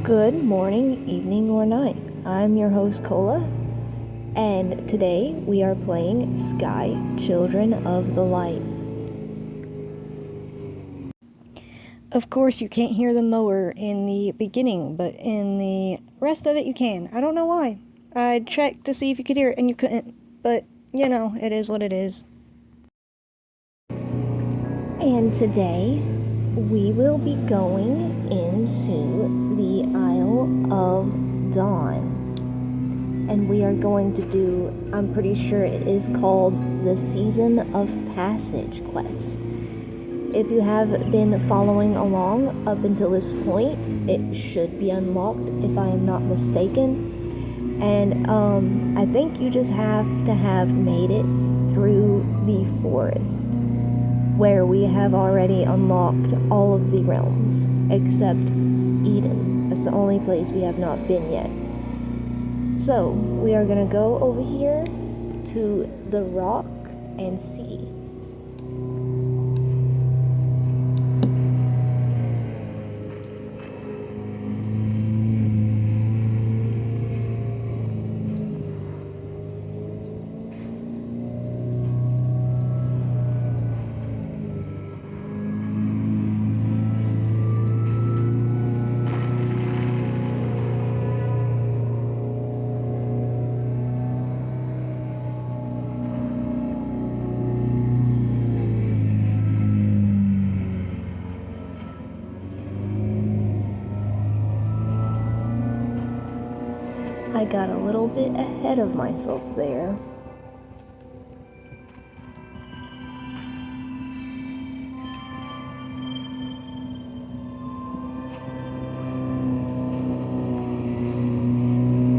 Good morning, evening, or night. I'm your host, Cola, and today we are playing Sky, Children of the Light. Of course, you can't hear the mower in the beginning, but in the rest of it you can. I don't know why. I checked to see if you could hear it, and you couldn't, but, you know, it is what it is. And today, we will be going into the Isle of Dawn. And we are going to do, I'm pretty sure it is called the Season of Passage quest. If you have been following along up until this point, it should be unlocked if I am not mistaken. And I think you just have to have made it through the forest, where we have already unlocked all of the realms, except Eden. That's the only place we have not been yet. So, we are gonna go over here to the rock and see. I got a little bit ahead of myself there.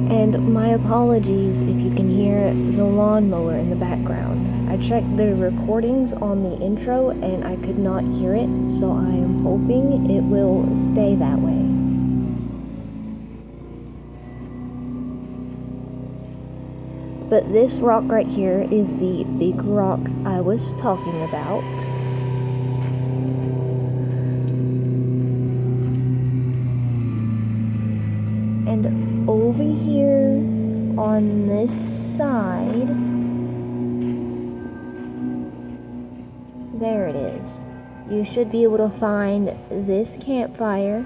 And my apologies if you can hear the lawnmower in the background. I checked the recordings on the intro and I could not hear it, so I am hoping it will stay that way. But this rock right here is the big rock I was talking about. And over here on this side, there it is. You should be able to find this campfire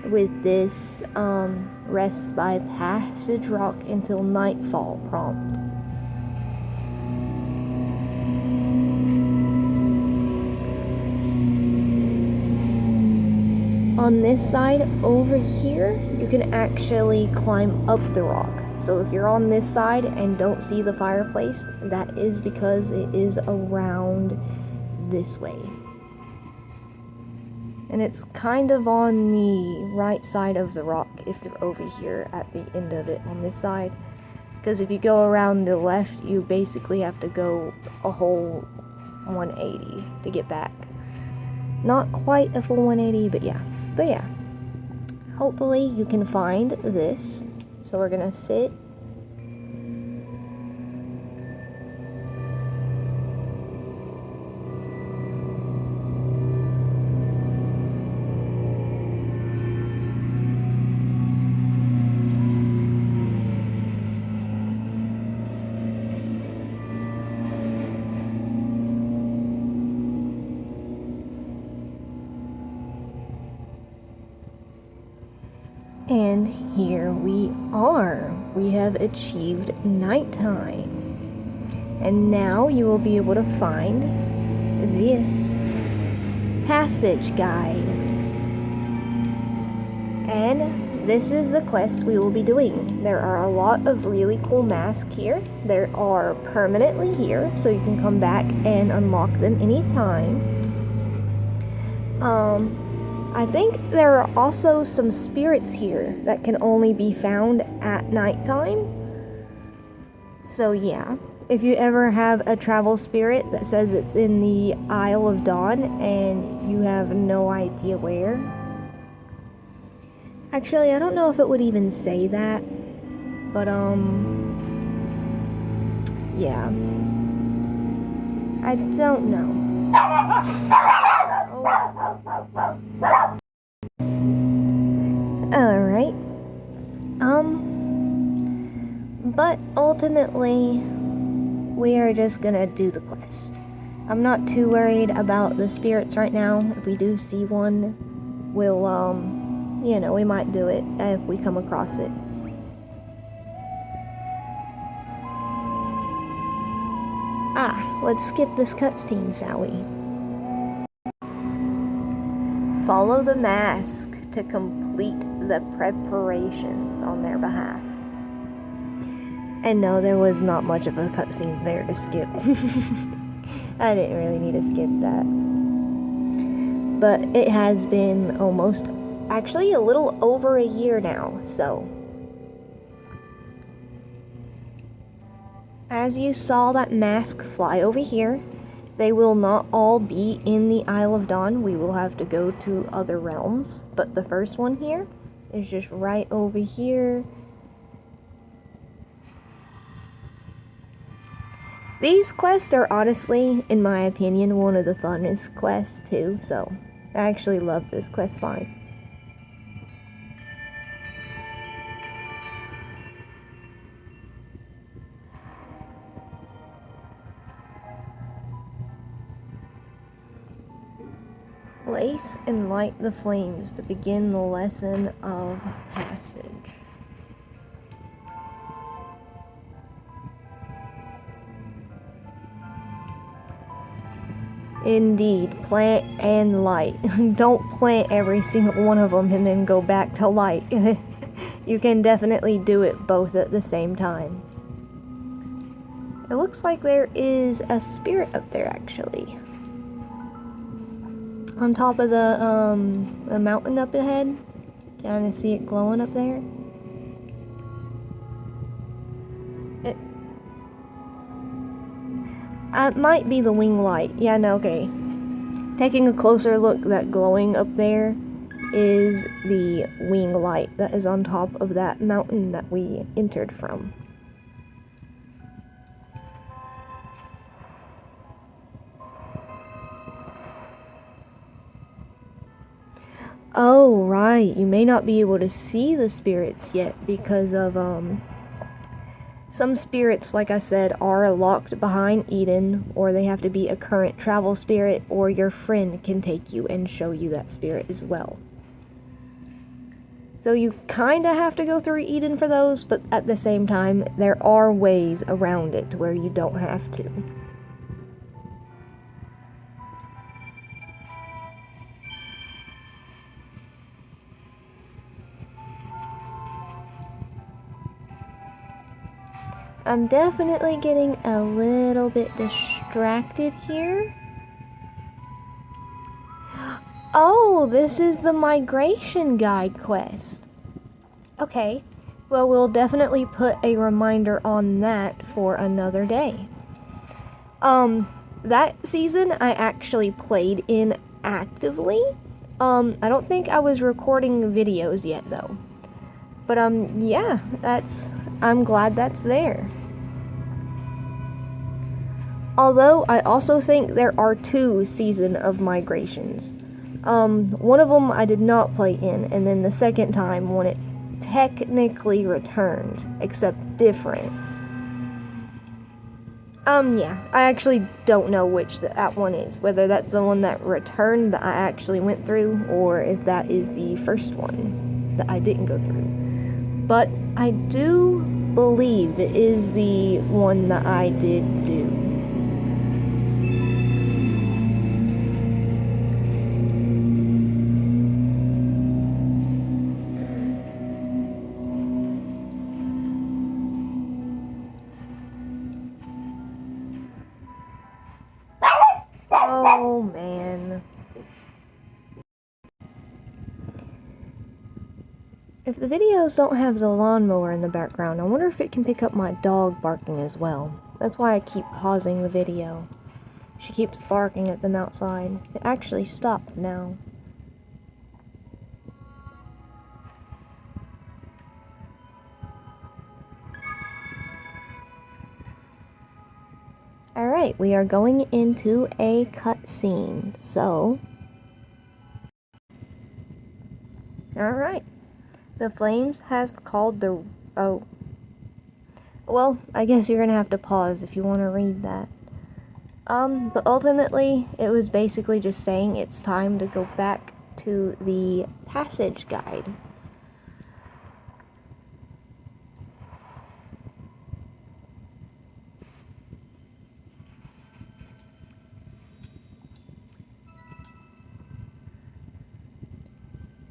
with this rest by passage rock until nightfall prompt. On this side over here, you can actually climb up the rock. So if you're on this side and don't see the fireplace, that is because it is around this way. And it's kind of on the right side of the rock if you're over here at the end of it on this side. Because if you go around the left, you basically have to go a whole 180 to get back. Not quite a full 180, but yeah. Hopefully you can find this. So we're gonna sit. And here we are. We have achieved nighttime. And now you will be able to find this passage guide. And this is the quest we will be doing. There are a lot of really cool masks here. They are permanently here, so you can come back and unlock them anytime. I think there are also some spirits here that can only be found at nighttime. So yeah, if you ever have a travel spirit that says it's in the Isle of Dawn and you have no idea where. Actually, I don't know if it would even say that, but yeah. I don't know. Alright, But ultimately, we are just gonna do the quest. I'm not too worried about the spirits right now. If we do see one, we'll, you know, we might do it if we come across it. Let's skip this cutscene, shall we? Follow the mask to complete the preparations on their behalf. And no, there was not much of a cutscene there to skip. I didn't really need to skip that. But it has been almost, actually a little over a year now, so. As you saw that mask fly over here, they will not all be in the Isle of Dawn. We will have to go to other realms. But the first one here is just right over here. These quests are honestly, in my opinion, one of the funnest quests too, so I actually love this quest line. Place and light the flames to begin the lesson of passage. Indeed, plant and light. Don't plant every single one of them and then go back to light. You can definitely do it both at the same time. It looks like there is a spirit up there, actually. On top of the mountain up ahead. Kind of see it glowing up there. It might be the wing light. Yeah, no, okay. Taking a closer look, that glowing up there is the wing light that is on top of that mountain that we entered from. Oh, right. You may not be able to see the spirits yet because of, some spirits, like I said, are locked behind Eden, or they have to be a current travel spirit, or your friend can take you and show you that spirit as well. So you kinda have to go through Eden for those, but at the same time, there are ways around it to where you don't have to. I'm definitely getting a little bit distracted here. Oh, this is the migration guide quest. Okay, well, we'll definitely put a reminder on that for another day. That season I actually played in actively. I don't think I was recording videos yet though. But yeah, I'm glad that's there. Although I also think there are 2 seasons of migrations. One of them I did not play in, and then the second time when it technically returned, except different. Yeah, I actually don't know which that one is, whether that's the one that returned that I actually went through, or if that is the first one that I didn't go through. But I do believe it is the one that I did do. Oh man. If the videos don't have the lawnmower in the background, I wonder if it can pick up my dog barking as well. That's why I keep pausing the video. She keeps barking at them outside. It actually stopped now. Alright, we are going into a cutscene, so... Alright. The flames has called the... Oh. Well, I guess you're gonna have to pause if you want to read that. But ultimately, it was basically just saying it's time to go back to the passage guide.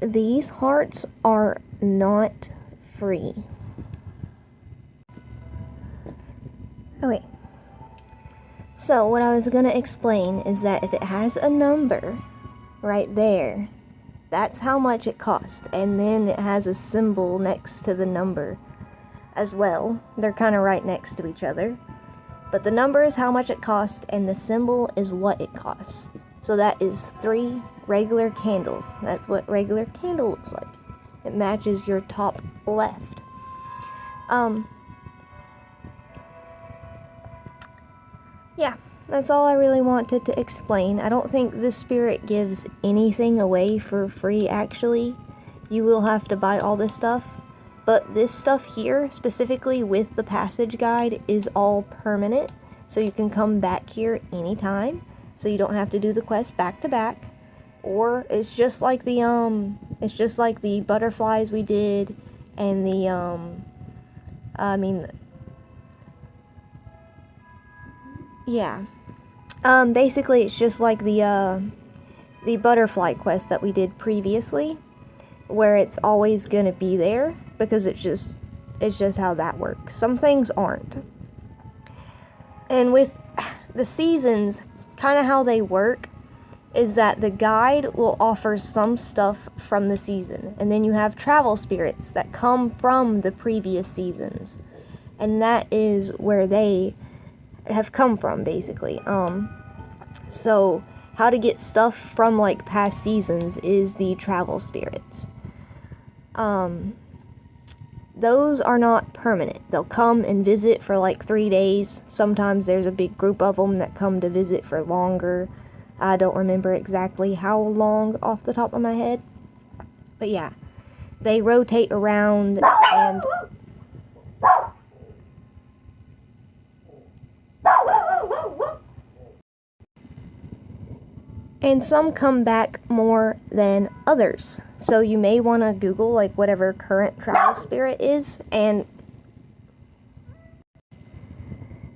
These hearts are not free. Okay. So what I was going to explain is that if it has a number right there, that's how much it costs. And then it has a symbol next to the number as well. They're kind of right next to each other. But the number is how much it costs, and the symbol is what it costs. So that is 3 regular candles. That's what regular candle looks like. It matches your top left. Yeah, that's all I really wanted to explain. I don't think this spirit gives anything away for free, actually. You will have to buy all this stuff. But this stuff here, specifically with the passage guide, is all permanent. So you can come back here anytime. So you don't have to do the quest back to back. Or it's just like the butterflies we did, and the basically it's just like the butterfly quest that we did previously, where it's always gonna be there because it's just how that works. Some things aren't. And with the seasons, kind of how they work is that the guide will offer some stuff from the season, and then you have travel spirits that come from the previous seasons, and that is where they have come from, basically. So how to get stuff from like past seasons is the travel spirits. Those are not permanent. They'll come and visit for like 3 days. Sometimes there's a big group of them that come to visit for longer. I don't remember exactly how long off the top of my head. But yeah, they rotate around, and some come back more than others. So you may want to Google like whatever current travel spirit is, and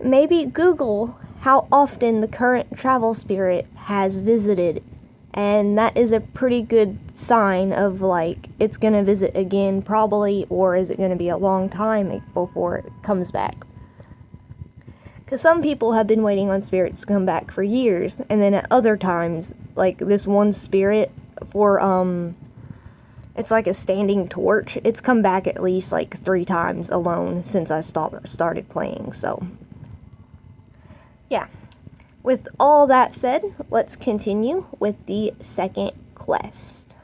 maybe Google how often the current travel spirit has visited, and that is a pretty good sign of like it's gonna visit again probably, or is it gonna be a long time before it comes back. Because some people have been waiting on spirits to come back for years, and then at other times, like this one spirit for it's like a standing torch, it's come back at least like 3 times alone since I started playing. So yeah, with all that said, let's continue with the second quest.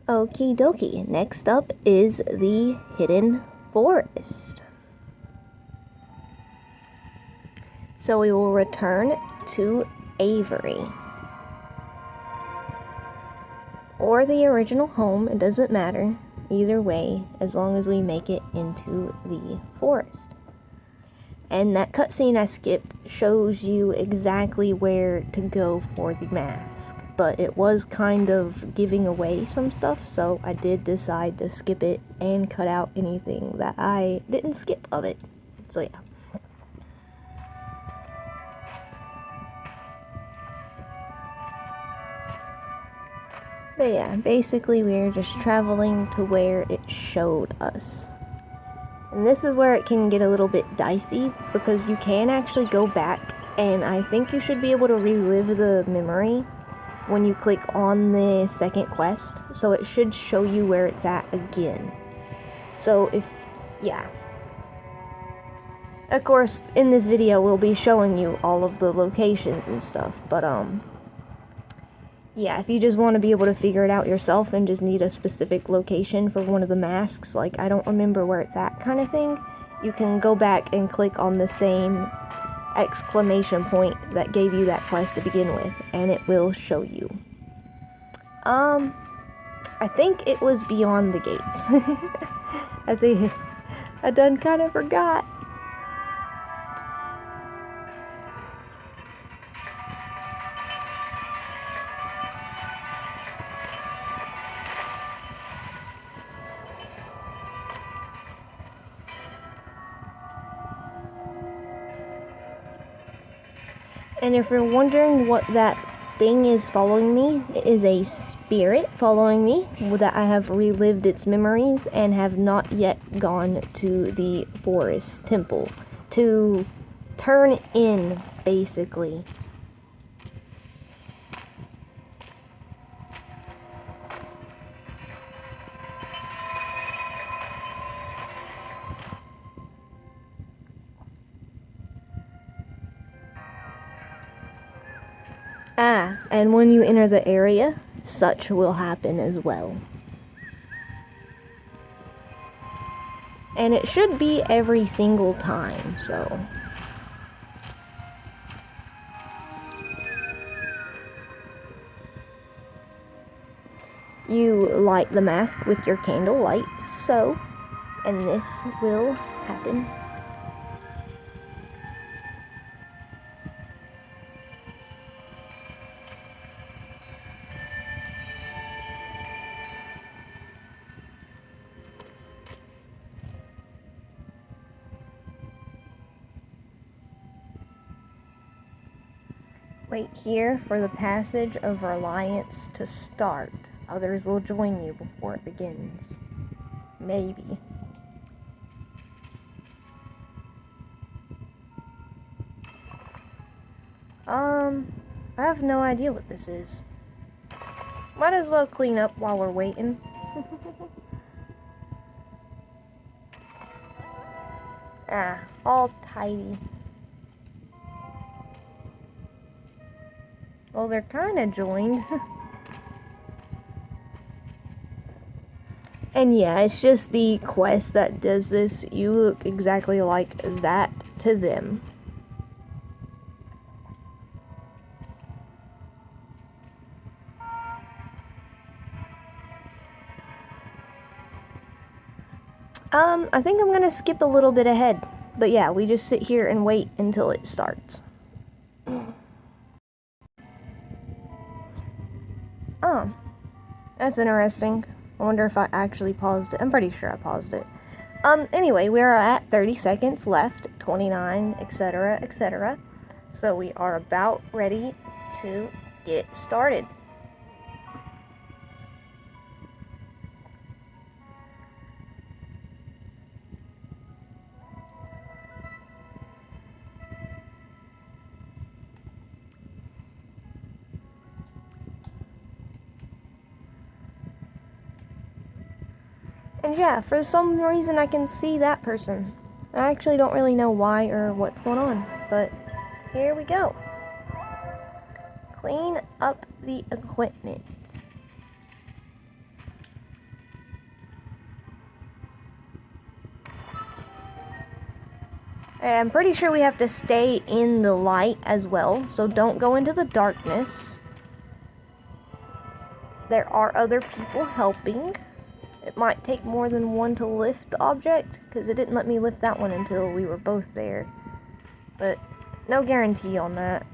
Okie dokie, next up is the Hidden Forest. So we will return to Avery, or the original home, it doesn't matter. Either way, as long as we make it into the forest. And that cutscene I skipped shows you exactly where to go for the mask, but it was kind of giving away some stuff, so I did decide to skip it and cut out anything that I didn't skip of it. So yeah. But yeah, basically we're just traveling to where it showed us. And this is where it can get a little bit dicey, because you can actually go back, and I think you should be able to relive the memory when you click on the second quest, so it should show you where it's at again. So yeah. Of course, in this video we'll be showing you all of the locations and stuff, but yeah, if you just want to be able to figure it out yourself and just need a specific location for one of the masks, like I don't remember where it's at kind of thing, you can go back and click on the same exclamation point that gave you that quest to begin with, and it will show you. I think it was beyond the gates. I think I done kind of forgot. And if you're wondering what that thing is following me, it is a spirit following me that I have relived its memories and have not yet gone to the forest temple to turn in, basically. And when you enter the area, such will happen as well. And it should be every single time, so. You light the mask with your candle light, so, and this will happen. Wait here for the passage of Reliance to start. Others will join you before it begins. Maybe. I have no idea what this is. Might as well clean up while we're waiting. All tidy. Well, they're kinda joined. And yeah, it's just the quest that does this. You look exactly like that to them. I think I'm gonna skip a little bit ahead. But yeah, we just sit here and wait until it starts. Oh, that's interesting. I wonder if I actually paused it. I'm pretty sure I paused it. Anyway, we're at 30 seconds left, 29, etc., etc. So we are about ready to get started. And yeah, for some reason I can see that person. I actually don't really know why or what's going on, but here we go. Clean up the equipment. I'm pretty sure we have to stay in the light as well, so don't go into the darkness. There are other people helping. It might take more than one to lift the object, because it didn't let me lift that one until we were both there. But no guarantee on that.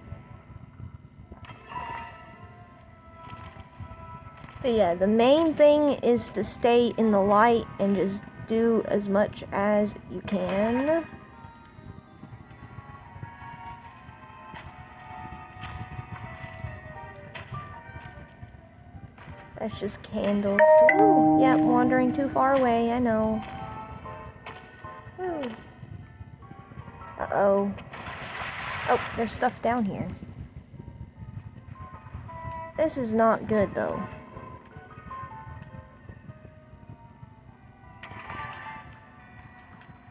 But yeah, the main thing is to stay in the light and just do as much as you can. That's just candles. Ooh, yeah, wandering too far away, I know. Ooh. Uh-oh. Oh, there's stuff down here. This is not good, though.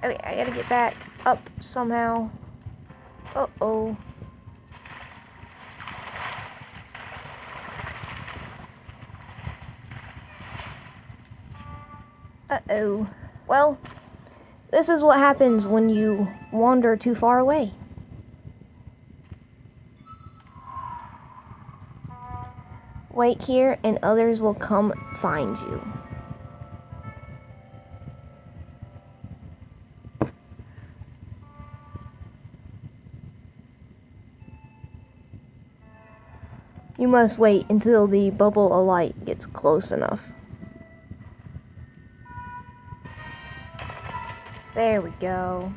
Oh, wait, I gotta get back up somehow. Uh-oh. Uh-oh. Well, this is what happens when you wander too far away. Wait here and others will come find you. You must wait until the bubble of light gets close enough. There we go.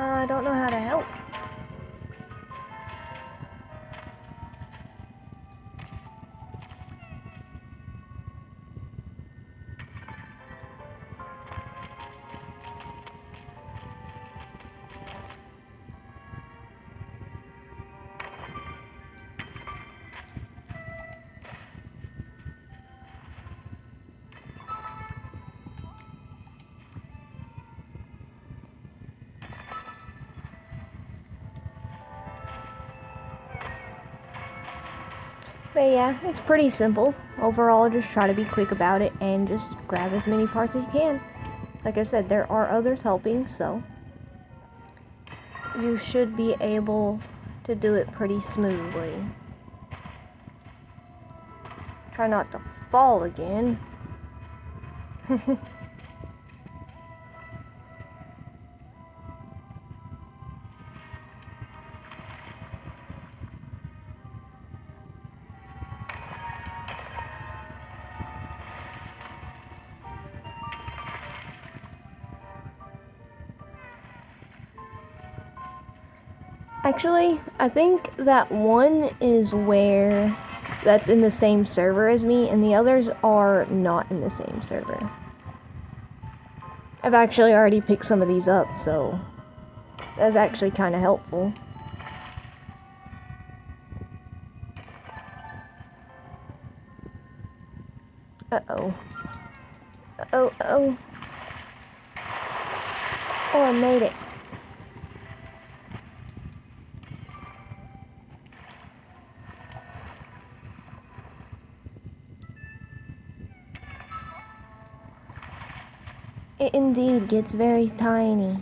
I don't know how to help. But yeah, it's pretty simple. Overall, just try to be quick about it and just grab as many parts as you can. Like I said, there are others helping, so you should be able to do it pretty smoothly. Try not to fall again. Actually, I think that one is where that's in the same server as me, and the others are not in the same server. I've actually already picked some of these up, so that's actually kind of helpful. Uh-oh. Uh-oh. Oh, I made it. It indeed gets very tiny.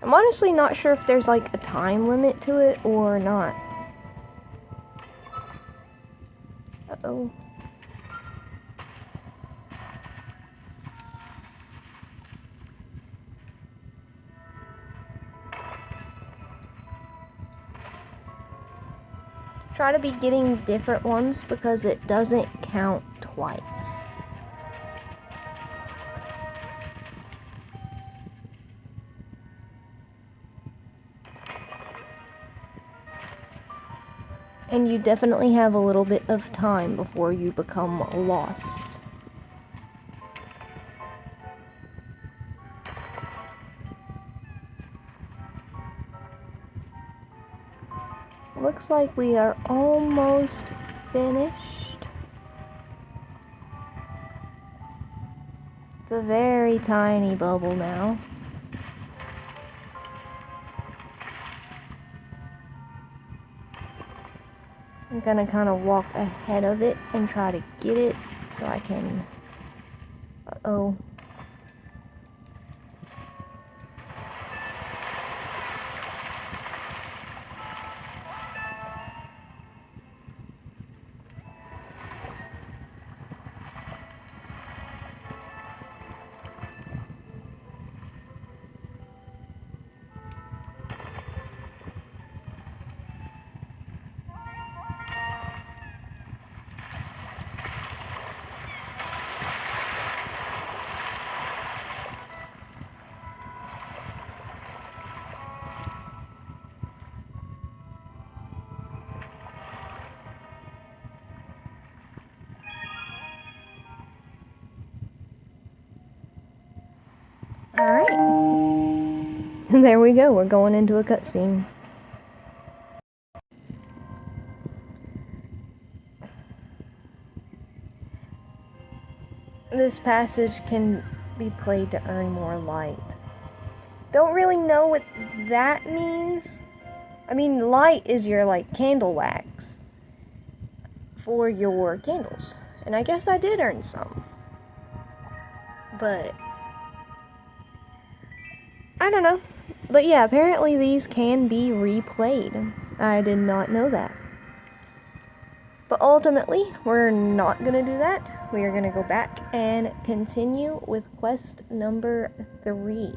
I'm honestly not sure if there's like a time limit to it or not. Uh-oh. Try to be getting different ones because it doesn't count twice. And you definitely have a little bit of time before you become lost. Looks like we are almost finished. It's a very tiny bubble now. I'm gonna kind of walk ahead of it and try to get it so I can... Uh-oh. Alright. There we go, we're going into a cutscene. this passage can be played to earn more light. Don't really know what that means. I mean, light is your, like, candle wax for your candles. And I guess I did earn some. But I don't know. But yeah, apparently these can be replayed. I did not know that. But ultimately, we're not going to do that. We are going to go back and continue with quest number 3.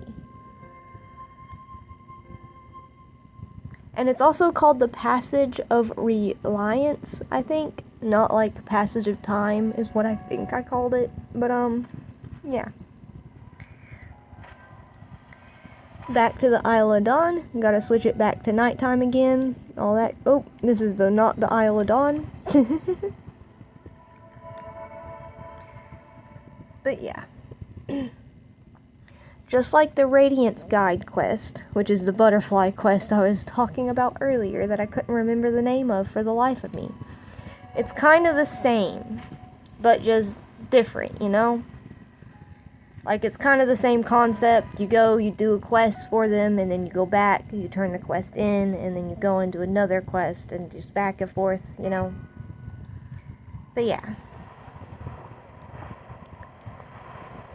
And it's also called the Passage of Reliance, I think. Not like Passage of Time is what I think I called it. But, yeah. Back to the Isle of Dawn. Gotta switch it back to nighttime again. All that. Oh, this is not the Isle of Dawn. But yeah. Just like the Radiance Guide quest, which is the butterfly quest I was talking about earlier that I couldn't remember the name of for the life of me. It's kind of the same, but just different, you know? Like, it's kind of the same concept. You go, you do a quest for them, and then you go back, you turn the quest in, and then you go into another quest, and just back and forth, you know? But yeah.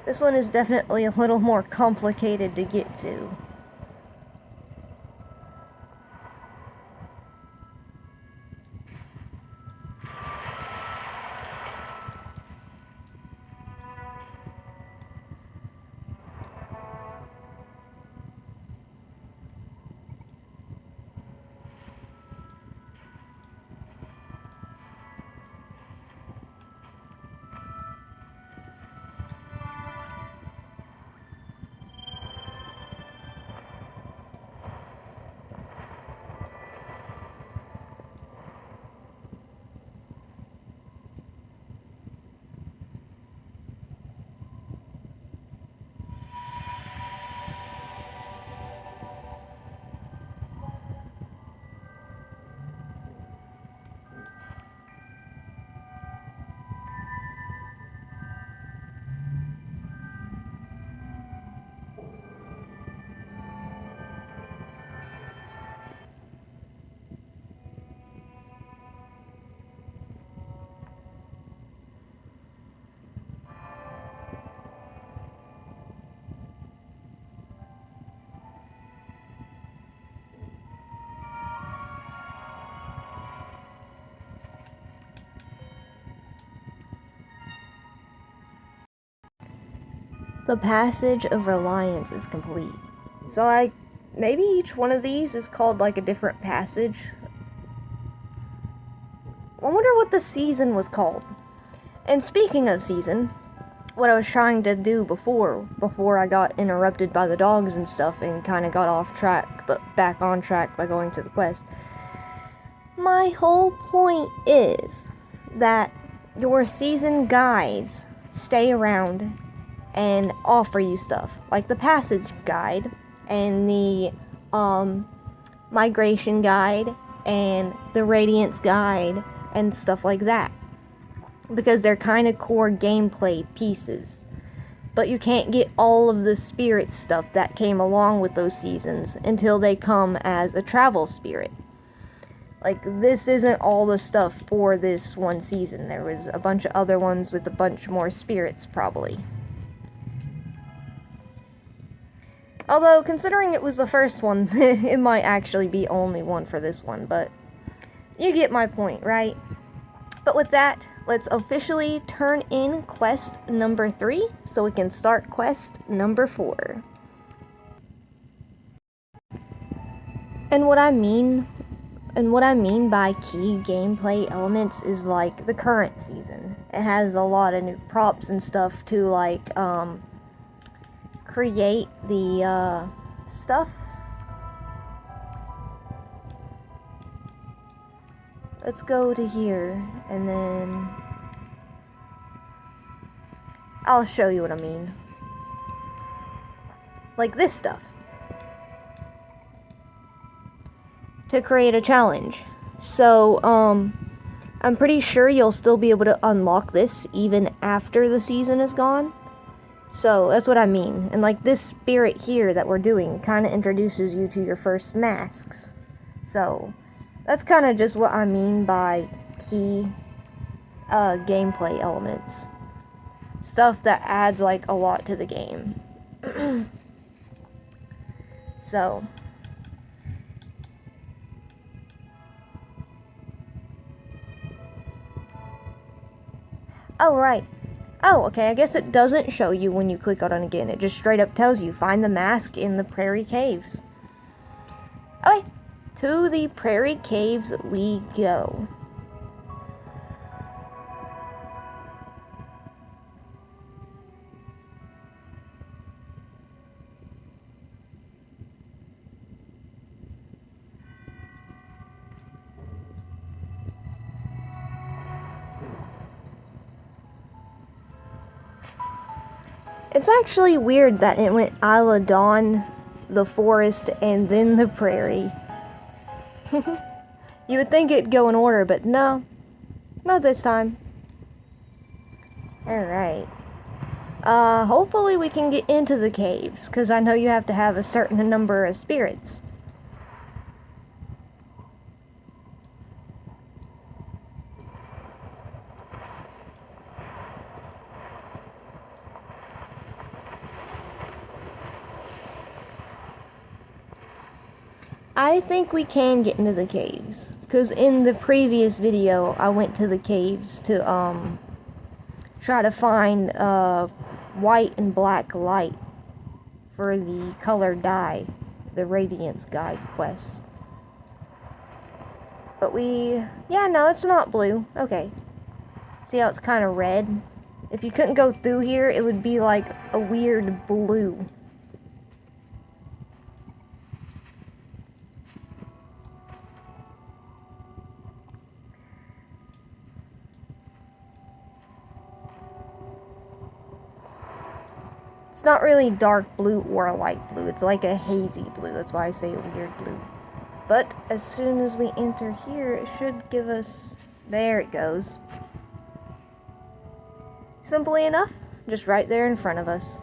This one is definitely a little more complicated to get to. The Passage of Reliance is complete. So maybe each one of these is called like a different passage. I wonder what the season was called. And speaking of season, what I was trying to do before I got interrupted by the dogs and stuff and kind of got off track, but back on track by going to the quest. My whole point is that your season guides stay around and offer you stuff, like the passage guide and the migration guide and the radiance guide and stuff like that, because they're kind of core gameplay pieces. But you can't get all of the spirit stuff that came along with those seasons until they come as a travel spirit. Like, this isn't all the stuff for this one season. There was a bunch of other ones with a bunch more spirits, probably. Although, considering it was the first one, it might actually be only one for this one, but you get my point, right? But with that, let's officially turn in quest number 3, so we can start quest number 4. And what I mean by key gameplay elements is like the current season. It has a lot of new props and stuff to like, create the stuff. Let's go to here and then I'll show you what I mean. Like this stuff. To create a challenge. So, I'm pretty sure you'll still be able to unlock this even after the season is gone. So that's what I mean. And like this spirit here that we're doing kind of introduces you to your first masks. So that's kind of just what I mean by key gameplay elements. Stuff that adds like a lot to the game. So oh, right. Oh, okay, I guess it doesn't show you when you click on it again. It just straight up tells you, find the mask in the Prairie Caves. Okay, to the Prairie Caves we go. It's actually weird that it went Isla Dawn, the forest, and then the prairie. You would think it'd go in order, but no. Not this time. Alright. Hopefully we can get into the caves, because I know you have to have a certain number of spirits. I think we can get into the caves, because in the previous video I went to the caves to try to find white and black light for the color dye, the Radiance Guide quest. But yeah, no, it's not blue. Okay. See how it's kind of red? If you couldn't go through here, it would be like a weird blue. It's not really dark blue or light blue. It's like a hazy blue. That's why I say a weird blue. But as soon as we enter here, it should give us... There it goes. Simply enough, just right there in front of us.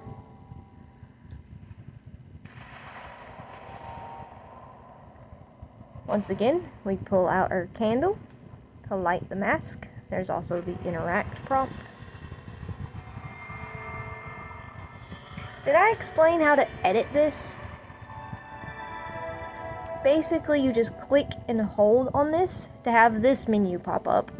Once again, we pull out our candle to light the mask. There's also the interact prompt. Did I explain how to edit this? Basically, you just click and hold on this to have this menu pop up.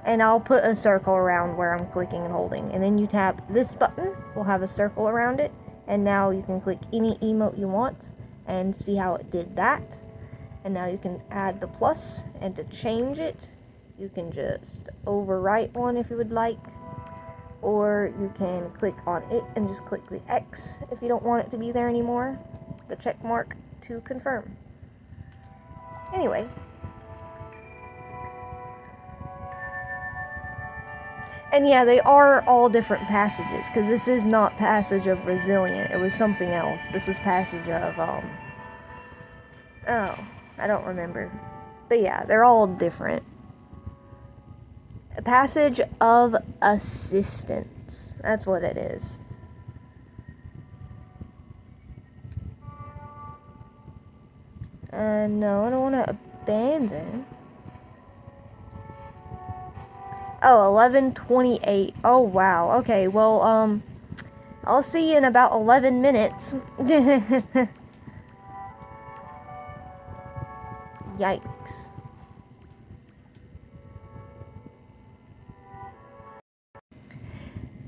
And I'll put a circle around where I'm clicking and holding. And then you tap this button, we'll have a circle around it. And now you can click any emote you want and see how it did that. And now you can add the plus, and to change it, you can just overwrite one if you would like. Or you can click on it and just click the X if you don't want it to be there anymore. The check mark to confirm. Anyway. And yeah, they are all different passages, because this is not Passage of Resilient. It was something else. This was Passage of, oh, I don't remember. But yeah, they're all different. A Passage of Assistance. That's what it is. No, I don't want to abandon. Oh, 11:28. Oh, wow. Okay, well, I'll see you in about 11 minutes. Yikes.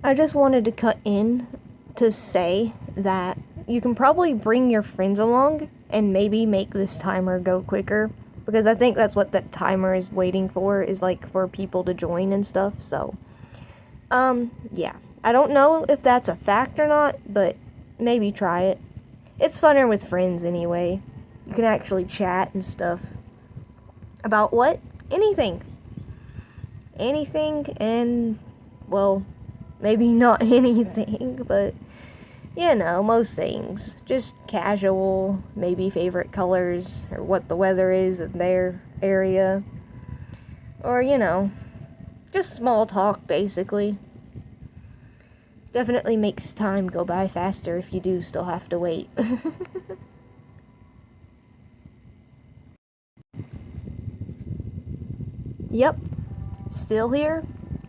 I just wanted to cut in to say that you can probably bring your friends along and maybe make this timer go quicker, because I think that's what that timer is waiting for, is like for people to join and stuff. So yeah, I don't know if that's a fact or not, but maybe try it. It's funner with friends anyway. You can actually chat and stuff about what? Anything, and well, maybe not anything, but you know, most things. Just casual, maybe favorite colors, or what the weather is in their area. Or, you know, Just small talk, basically. Definitely makes time go by faster if you do still have to wait. Yep, still here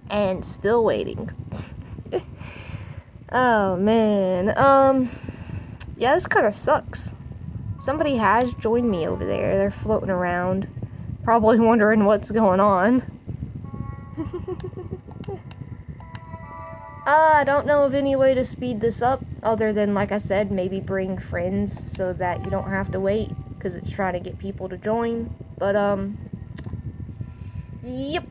and still waiting. Oh man, yeah, this kind of sucks. Somebody has joined me over there. They're floating around, probably wondering what's going on. I don't know of any way to speed this up other than, like I said, maybe bring friends so that you don't have to wait, because it's trying to get people to join. But yep.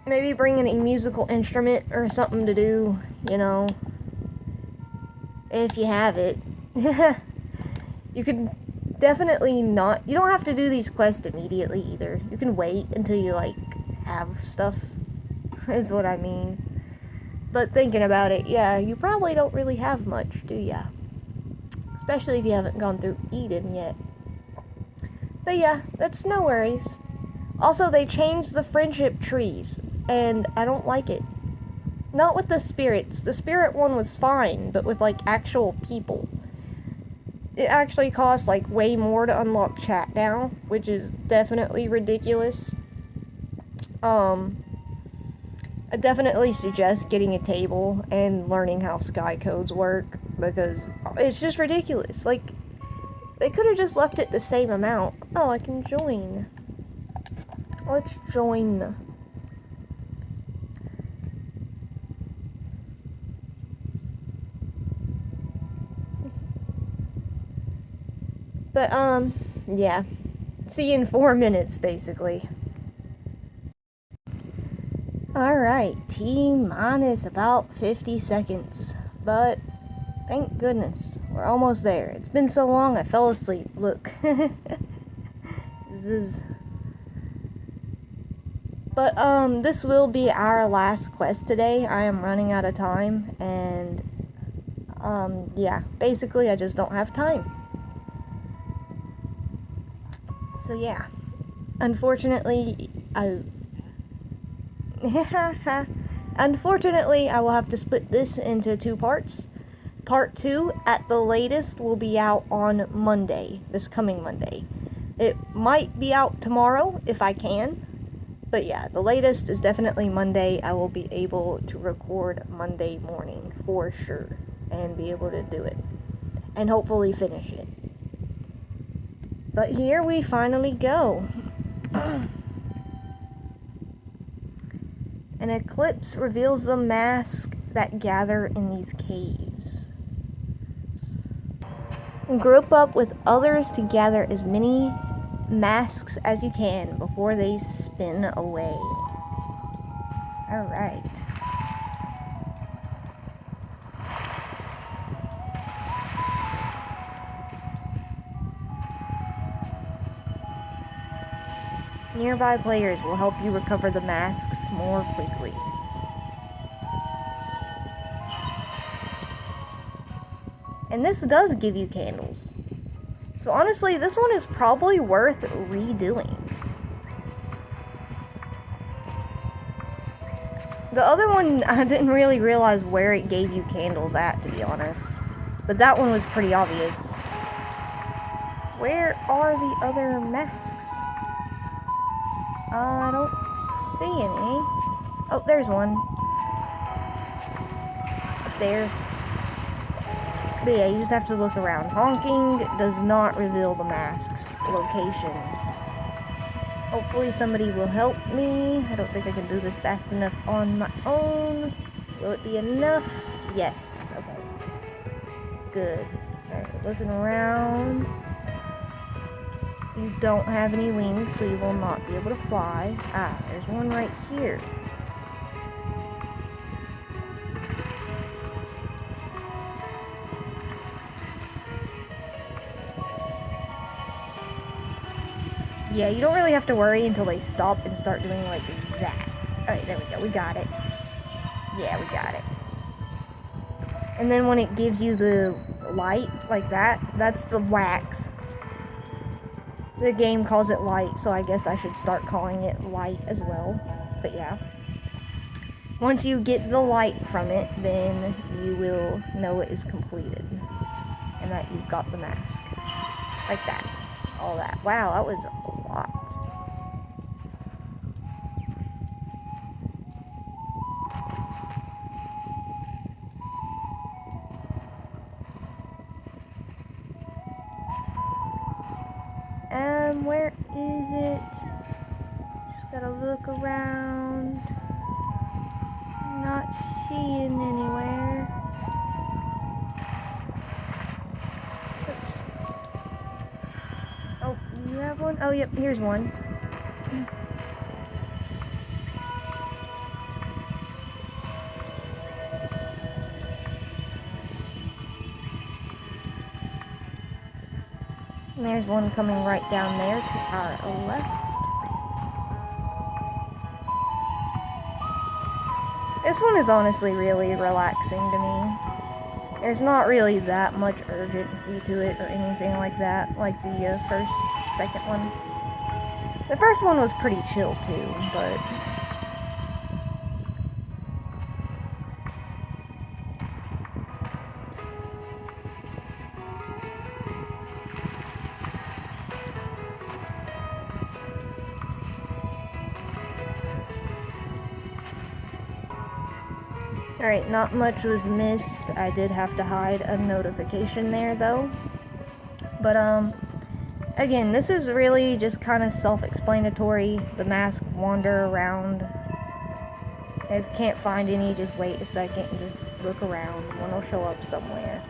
Maybe bring in a musical instrument or something to do, you know, if you have it. You can definitely not, you don't have to do these quests immediately either. You can wait until you, like, have stuff, is what I mean. But thinking about it, yeah, you probably don't really have much, do ya? Especially if you haven't gone through Eden yet. But yeah, that's no worries. Also, they changed the friendship trees, and I don't like it. Not with the spirits. The spirit one was fine, but with, like, actual people. It actually costs, like, way more to unlock chat now, which is definitely ridiculous. I definitely suggest getting a table and learning how sky codes work, because it's just ridiculous. Like, they could have just left it the same amount. Oh, I can join. Let's join. But, yeah. See you in 4 minutes, basically. Alright, T-minus about 50 seconds. But, thank goodness, we're almost there. It's been so long, I fell asleep. Look. This is... But, this will be our last quest today. I am running out of time, and, yeah, basically I just don't have time. So, yeah. Unfortunately, Unfortunately, I will have to split this into 2 parts. Part 2, at the latest, will be out on Monday, this coming Monday. It might be out tomorrow, if I can. But yeah, the latest is definitely Monday. I will be able to record Monday morning, for sure. And be able to do it. And hopefully finish it. But here we finally go. An eclipse reveals the masks that gather in these caves. Group up with others to gather as many masks as you can before they spin away. Alright. Nearby players will help you recover the masks more quickly. And this does give you candles. So honestly, this one is probably worth redoing. The other one, I didn't really realize where it gave you candles at, to be honest. But that one was pretty obvious. Where are the other masks? I don't see any. Oh, there's one. Up there. But yeah, you just have to look around. Honking does not reveal the mask's location. Hopefully somebody will help me. I don't think I can do this fast enough on my own. Will it be enough? Yes. Okay. Good. Alright, looking around. You don't have any wings, so you will not be able to fly. Ah, there's one right here. Yeah, you don't really have to worry until they stop and start doing like that. Alright, there we go. We got it. Yeah, we got it. And then when it gives you the light like that, that's the wax. The game calls it light, so I guess I should start calling it light as well. But yeah. Once you get the light from it, then you will know it is completed. And that you've got the mask. Like that. All that. Wow, that was a lot. Where is it? Just gotta look around. Not seeing anywhere. Oops. Oh, you have one? Oh, yep, here's one. And there's one coming right down there to our left. This one is honestly really relaxing to me. There's not really that much urgency to it or anything like that, like the second one. The first one was pretty chill too, but... Alright, not much was missed. I did have to hide a notification there, though. But, again, this is really just kind of self-explanatory. The masks wander around. If you can't find any, just wait a second and just look around. One will show up somewhere.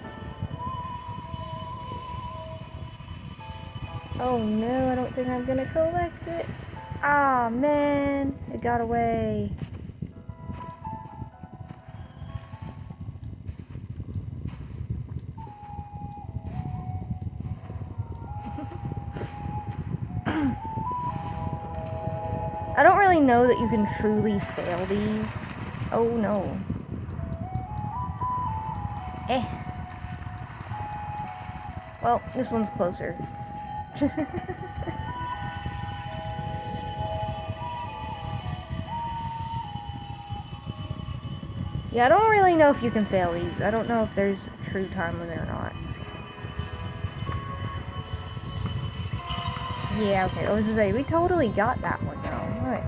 Oh no, I don't think I'm gonna collect it. Ah, man, it got away. I don't really know that you can truly fail these. Oh no. Well, this one's closer. Yeah, I don't really know if you can fail these. I don't know if there's a true time limit or not. Yeah, okay, I was gonna say, we totally got that one now. Alright.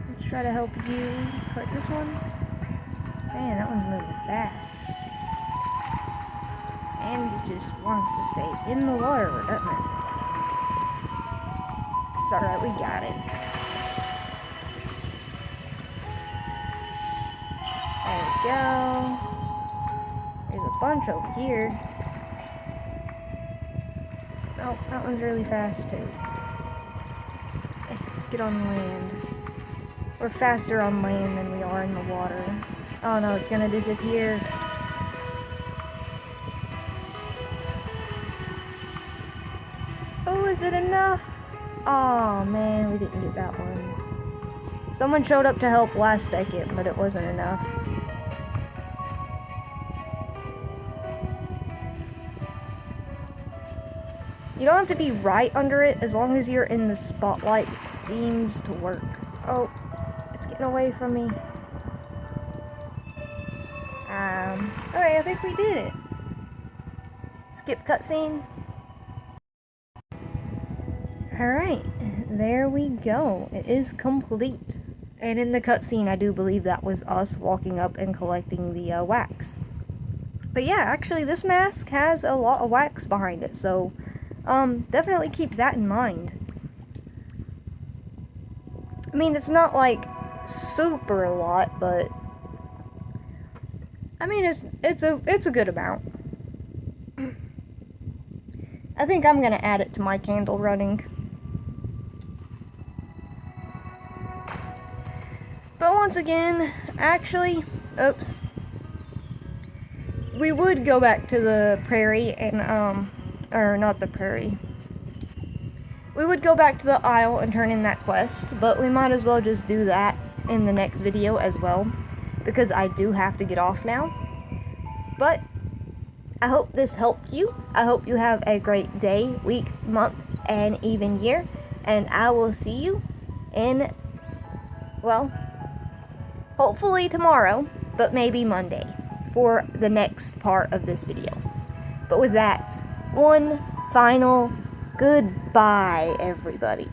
Let's try to help you collect this one. Man, that one's moving fast. And it just wants to stay in the water, doesn't it? It's alright, we got it. There we go. There's a bunch over here. Oh, that one's really fast too. Let's get on land. We're faster on land than we are in the water. Oh no, it's gonna disappear. Oh, is it enough? Oh man, we didn't get that one. Someone showed up to help last second, but it wasn't enough. You don't have to be right under it, as long as you're in the spotlight, it seems to work. Oh, it's getting away from me. Alright, I think we did it. Skip cutscene. Alright, there we go. It is complete. And in the cutscene, I do believe that was us walking up and collecting the wax. But yeah, actually, this mask has a lot of wax behind it, so... definitely keep that in mind. I mean, it's not like super a lot, but I mean, it's a good amount. I think I'm gonna add it to my candle running. But once again, actually, oops. We would go back to the prairie and or not the prairie. We would go back to the Isle and turn in that quest, but we might as well just do that in the next video as well, because I do have to get off now. But I hope this helped you. I hope you have a great day, week, month, and even year. And I will see you in, well, hopefully tomorrow, but maybe Monday for the next part of this video. But with that, one final goodbye, everybody.